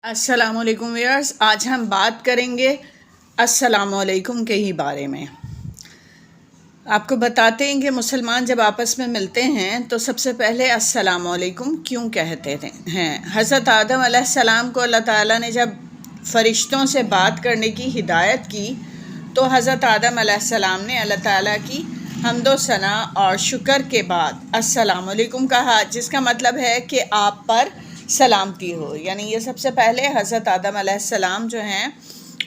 السلام علیکم ویئرس، آج ہم بات کریں گے السلام علیکم کے ہی بارے میں۔ آپ کو بتاتے ہیں کہ مسلمان جب آپس میں ملتے ہیں تو سب سے پہلے السلام علیکم کیوں کہتے ہیں۔ حضرت آدم علیہ السلام کو اللہ تعالیٰ نے جب فرشتوں سے بات کرنے کی ہدایت کی تو حضرت آدم علیہ السلام نے اللہ تعالیٰ کی حمد و ثنا اور شکر کے بعد السلام علیکم کہا، جس کا مطلب ہے کہ آپ پر سلامتی ہو۔ یعنی یہ سب سے پہلے حضرت آدم علیہ السلام جو ہیں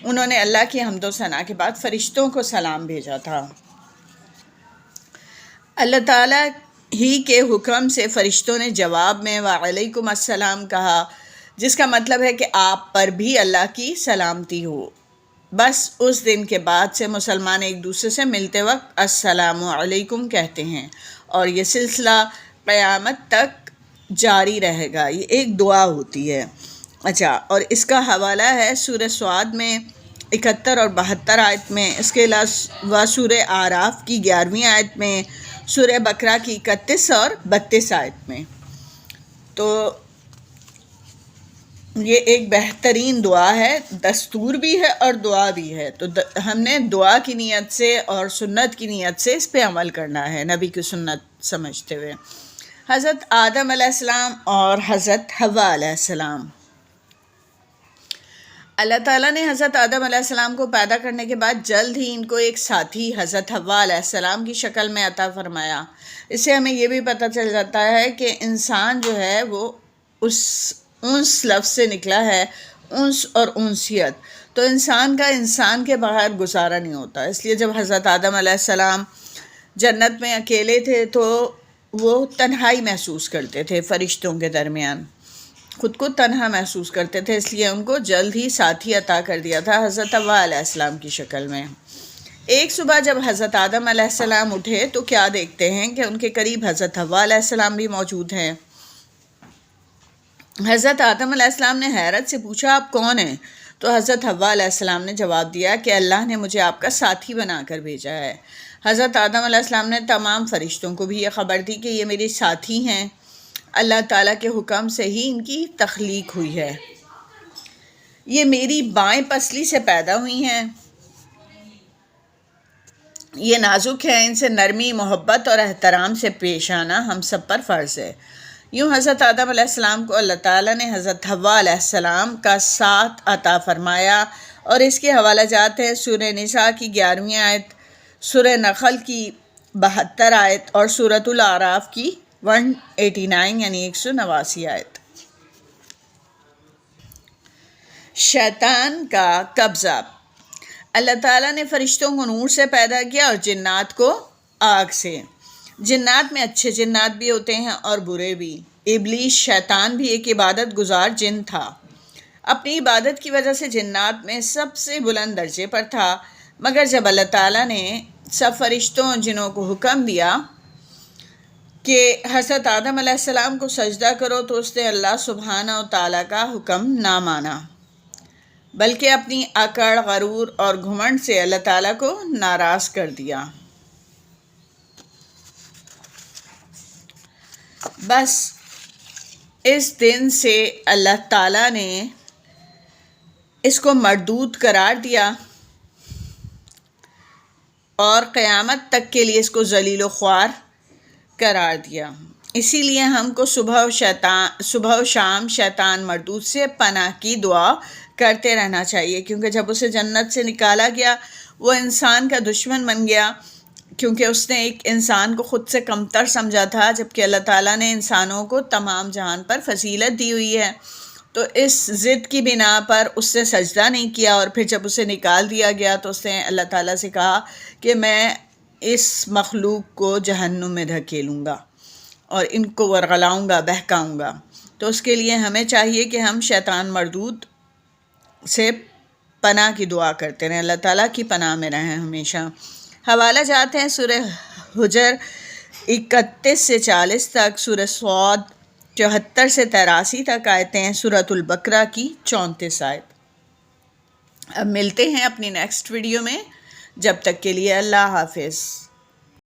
انہوں نے اللہ کی حمد و ثنا کے بعد فرشتوں کو سلام بھیجا تھا۔ اللہ تعالیٰ ہی کے حکم سے فرشتوں نے جواب میں وعلیکم السلام کہا، جس کا مطلب ہے کہ آپ پر بھی اللہ کی سلامتی ہو۔ بس اس دن کے بعد سے مسلمان ایک دوسرے سے ملتے وقت السلام علیکم کہتے ہیں اور یہ سلسلہ قیامت تک جاری رہے گا۔ یہ ایک دعا ہوتی ہے۔ اچھا، اور اس کا حوالہ ہے سورہ سعد میں 71 اور 72 آیت میں، اس کے علاوہ سورہ اعراف کی 11ویں آیت میں، سورہ بقرہ کی 31 اور 32 آیت میں۔ تو یہ ایک بہترین دعا ہے، دستور بھی ہے اور دعا بھی ہے۔ تو ہم نے دعا کی نیت سے اور سنت کی نیت سے اس پہ عمل کرنا ہے، نبی کی سنت سمجھتے ہوئے۔ حضرت آدم علیہ السلام اور حضرت حوا علیہ السلام۔ اللہ تعالیٰ نے حضرت آدم علیہ السلام کو پیدا کرنے کے بعد جلد ہی ان کو ایک ساتھی حضرت حوا علیہ السلام کی شکل میں عطا فرمایا۔ اس سے ہمیں یہ بھی پتہ چل جاتا ہے کہ انسان جو ہے وہ انس لفظ سے نکلا ہے، انس اور انسیت۔ تو انسان کے بغیر گزارا نہیں ہوتا۔ اس لیے جب حضرت آدم علیہ السلام جنت میں اکیلے تھے تو وہ تنہائی محسوس کرتے تھے، فرشتوں کے درمیان خود کو تنہا محسوس کرتے تھے، اس لیے ان کو جلد ہی ساتھی عطا کر دیا تھا حضرت حوا علیہ السلام کی شکل میں۔ ایک صبح جب حضرت آدم علیہ السلام اٹھے تو کیا دیکھتے ہیں کہ ان کے قریب حضرت حوا علیہ السلام بھی موجود ہیں۔ حضرت آدم علیہ السلام نے حیرت سے پوچھا، آپ کون ہیں؟ تو حضرت حوا علیہ السلام نے جواب دیا کہ اللہ نے مجھے آپ کا ساتھی بنا کر بھیجا ہے۔ حضرت آدم علیہ السلام نے تمام فرشتوں کو بھی یہ خبر دی کہ یہ میرے ساتھی ہیں، اللہ تعالیٰ کے حکم سے ہی ان کی تخلیق ہوئی ہے، یہ میری بائیں پسلی سے پیدا ہوئی ہیں، یہ نازک ہیں، ان سے نرمی، محبت اور احترام سے پیش آنا ہم سب پر فرض ہے۔ یوں حضرت آدم علیہ السلام کو اللہ تعالیٰ نے حضرت حوا علیہ السلام کا ساتھ عطا فرمایا، اور اس کے حوالہ جات ہیں سورہ نساء کی 11ویں آیت، سورہ نخل کی 72 آیت اور سورۃ الاعراف کی 189 یعنی 189 آیت۔ شیطان کا قبضہ۔ اللہ تعالیٰ نے فرشتوں کو نور سے پیدا کیا اور جنات کو آگ سے۔ جنات میں اچھے جنات بھی ہوتے ہیں اور برے بھی۔ ابلیس شیطان بھی ایک عبادت گزار جن تھا، اپنی عبادت کی وجہ سے جنات میں سب سے بلند درجے پر تھا، مگر جب اللہ تعالیٰ نے سب فرشتوں اور جنوں کو حکم دیا کہ حضرت آدم علیہ السلام کو سجدہ کرو تو اس نے اللہ سبحانہ و تعالیٰ کا حکم نہ مانا، بلکہ اپنی اکڑ، غرور اور گھمنڈ سے اللہ تعالیٰ کو ناراض کر دیا۔ بس اس دن سے اللہ تعالیٰ نے اس کو مردود قرار دیا اور قیامت تک کے لیے اس کو ذلیل و خوار قرار دیا۔ اسی لیے ہم کو صبح و شام شیطان مردود سے پناہ کی دعا کرتے رہنا چاہیے، کیونکہ جب اسے جنت سے نکالا گیا وہ انسان کا دشمن بن گیا، کیونکہ اس نے ایک انسان کو خود سے کمتر سمجھا تھا، جبکہ اللہ تعالیٰ نے انسانوں کو تمام جہان پر فضیلت دی ہوئی ہے۔ تو اس ضد کی بنا پر اس نے سجدہ نہیں کیا، اور پھر جب اسے نکال دیا گیا تو اس نے اللہ تعالیٰ سے کہا کہ میں اس مخلوق کو جہنم میں دھکیلوں گا اور ان کو ورغلاؤں گا، بہکاؤں گا۔ تو اس کے لیے ہمیں چاہیے کہ ہم شیطان مردود سے پناہ کی دعا کرتے رہیں، اللہ تعالیٰ کی پناہ میں رہیں ہمیشہ۔ حوالہ جاتے ہیں سورہ حجر 31 سے 40 تک، سورہ سعد 74 سے 83 تک آیتیں، سورۃ البقرہ کی 34 آیت۔ اب ملتے ہیں اپنی نیکسٹ ویڈیو میں، جب تک کے لیے اللہ حافظ۔